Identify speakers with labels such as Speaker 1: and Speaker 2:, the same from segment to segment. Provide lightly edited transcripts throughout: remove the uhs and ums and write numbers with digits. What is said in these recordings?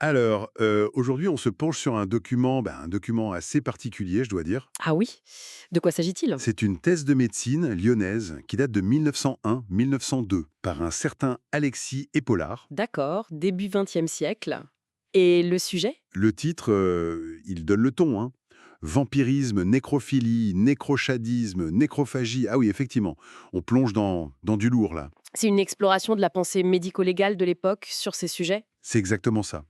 Speaker 1: Alors, aujourd'hui, on se penche sur un document assez particulier, je dois dire.
Speaker 2: Ah oui? De quoi s'agit-il?
Speaker 1: C'est une thèse de médecine lyonnaise qui date de 1901-1902 par un certain Alexis Épaulard.
Speaker 2: D'accord, début XXe siècle. Et le sujet?
Speaker 1: Le titre, il donne le ton, hein. Vampirisme, nécrophilie, nécrochadisme, nécrophagie. Ah oui, effectivement, on plonge dans du lourd, là.
Speaker 2: C'est une exploration de la pensée médico-légale de l'époque sur ces sujets?
Speaker 1: C'est exactement ça.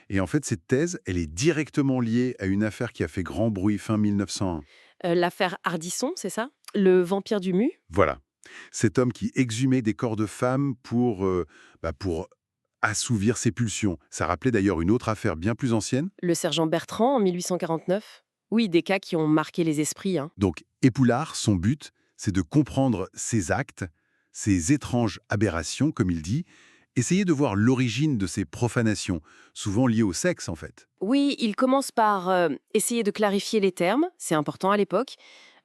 Speaker 1: Et en fait, cette thèse, elle est directement liée à une affaire qui a fait grand bruit fin 1901.
Speaker 2: L'affaire Ardisson, c'est ça? Le vampire du Mu?
Speaker 1: Voilà. Cet homme qui exhumait des corps de femmes pour assouvir ses pulsions. Ça rappelait d'ailleurs une autre affaire bien plus ancienne.
Speaker 2: Le sergent Bertrand en 1849? Oui, des cas qui ont marqué les esprits, hein.
Speaker 1: Donc, Époulard, son but, c'est de comprendre ces actes, ces étranges aberrations, comme il dit, essayer de voir l'origine de ces profanations, souvent liées au sexe en fait.
Speaker 2: Oui, il commence par essayer de clarifier les termes, c'est important à l'époque.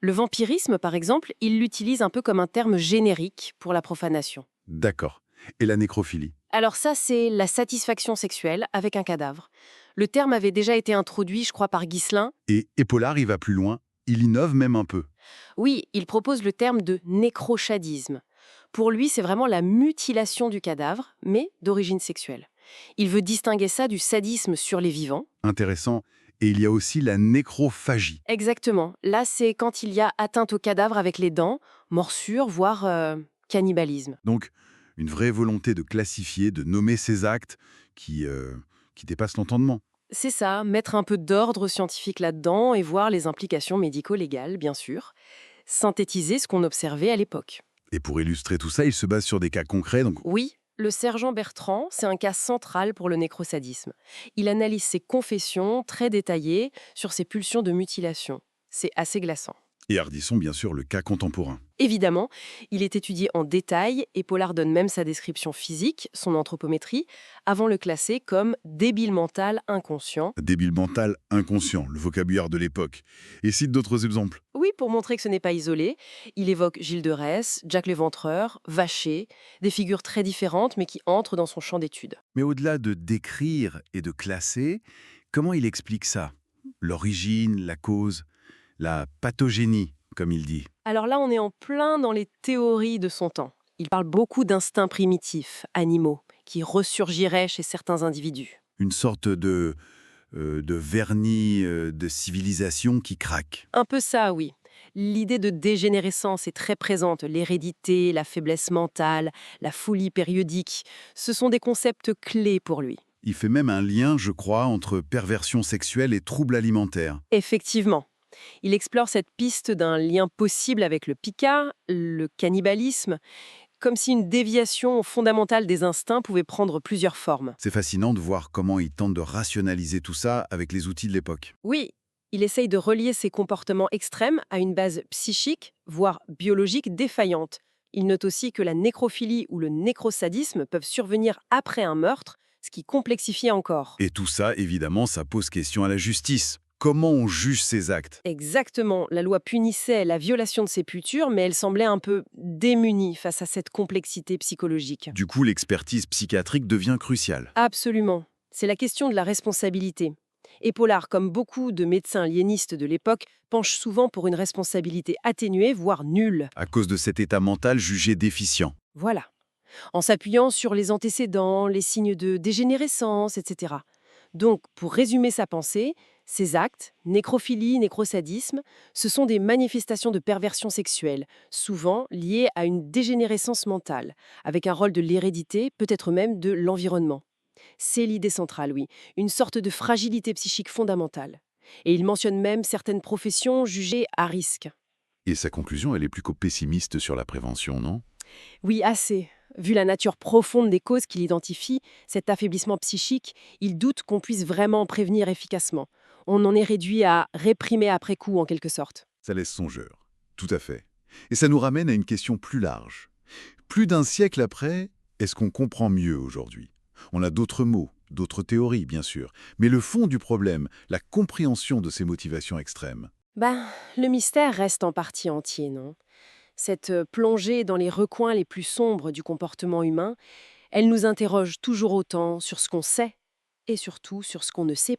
Speaker 2: Le vampirisme, par exemple, il l'utilise un peu comme un terme générique pour la profanation.
Speaker 1: D'accord. Et la nécrophilie.
Speaker 2: Alors ça, c'est la satisfaction sexuelle avec un cadavre. Le terme avait déjà été introduit, je crois, par Ghislain.
Speaker 1: Et Épaulard, il va plus loin, il innove même un peu.
Speaker 2: Oui, il propose le terme de nécrochadisme. Pour lui, c'est vraiment la mutilation du cadavre, mais d'origine sexuelle. Il veut distinguer ça du sadisme sur les vivants.
Speaker 1: Intéressant. Et il y a aussi la nécrophagie.
Speaker 2: Exactement. Là, c'est quand il y a atteinte au cadavre avec les dents, morsure, voire cannibalisme.
Speaker 1: Donc, une vraie volonté de classifier, de nommer ces actes qui dépassent l'entendement.
Speaker 2: C'est ça, mettre un peu d'ordre scientifique là-dedans et voir les implications médico-légales, bien sûr. Synthétiser ce qu'on observait à l'époque.
Speaker 1: Et pour illustrer tout ça, il se base sur des cas concrets. Donc,
Speaker 2: Oui, le sergent Bertrand, c'est un cas central pour le nécrosadisme. Il analyse ses confessions très détaillées sur ses pulsions de mutilation. C'est assez glaçant.
Speaker 1: et Ardisson, bien sûr, le cas contemporain.
Speaker 2: Évidemment, il est étudié en détail et Pollard donne même sa description physique, son anthropométrie, avant le classer comme débile mental inconscient.
Speaker 1: Débile mental inconscient, le vocabulaire de l'époque. Et cite d'autres exemples.
Speaker 2: Oui, pour montrer que ce n'est pas isolé, il évoque Gilles de Retz, Jack l'Éventreur, Vacher, des figures très différentes mais qui entrent dans son champ d'étude.
Speaker 1: Mais au-delà de décrire et de classer, comment il explique ça? L'origine, la cause, la pathogénie, comme il dit.
Speaker 2: Alors là, on est en plein dans les théories de son temps. Il parle beaucoup d'instincts primitifs, animaux, qui ressurgiraient chez certains individus.
Speaker 1: Une sorte de vernis de civilisation qui craque.
Speaker 2: Un peu ça, oui. L'idée de dégénérescence est très présente. L'hérédité, la faiblesse mentale, la folie périodique, ce sont des concepts clés pour lui.
Speaker 1: Il fait même un lien, je crois, entre perversion sexuelle et troubles alimentaires.
Speaker 2: Effectivement. Il explore cette piste d'un lien possible avec le pica, le cannibalisme, comme si une déviation fondamentale des instincts pouvait prendre plusieurs formes.
Speaker 1: C'est fascinant de voir comment il tente de rationaliser tout ça avec les outils de l'époque.
Speaker 2: Oui, il essaye de relier ces comportements extrêmes à une base psychique, voire biologique défaillante. Il note aussi que la nécrophilie ou le nécrosadisme peuvent survenir après un meurtre, ce qui complexifie encore.
Speaker 1: Et tout ça, évidemment, ça pose question à la justice. Comment on juge ces actes?
Speaker 2: Exactement, la loi punissait la violation de sépultures, mais elle semblait un peu démunie face à cette complexité psychologique.
Speaker 1: Du coup, l'expertise psychiatrique devient cruciale.
Speaker 2: Absolument. C'est la question de la responsabilité. Et Pollard, comme beaucoup de médecins liénistes de l'époque, penche souvent pour une responsabilité atténuée, voire nulle.
Speaker 1: À cause de cet état mental jugé déficient.
Speaker 2: Voilà. En s'appuyant sur les antécédents, les signes de dégénérescence, etc. Donc, pour résumer sa pensée, ces actes, nécrophilie, nécrosadisme, ce sont des manifestations de perversion sexuelle, souvent liées à une dégénérescence mentale, avec un rôle de l'hérédité, peut-être même de l'environnement. C'est l'idée centrale, oui, une sorte de fragilité psychique fondamentale. Et il mentionne même certaines professions jugées à risque.
Speaker 1: Et sa conclusion, elle est plus qu'au pessimiste sur la prévention, non?
Speaker 2: Oui, assez. Vu la nature profonde des causes qu'il identifie, cet affaiblissement psychique, il doute qu'on puisse vraiment prévenir efficacement. On en est réduit à réprimer après coup, en quelque sorte.
Speaker 1: Ça laisse songeur. Tout à fait. Et ça nous ramène à une question plus large. Plus d'un siècle après, est-ce qu'on comprend mieux aujourd'hui? On a d'autres mots, d'autres théories, bien sûr. Mais le fond du problème, la compréhension de ces motivations extrêmes.
Speaker 2: Le mystère reste en partie entier, non? Cette plongée dans les recoins les plus sombres du comportement humain, elle nous interroge toujours autant sur ce qu'on sait et surtout sur ce qu'on ne sait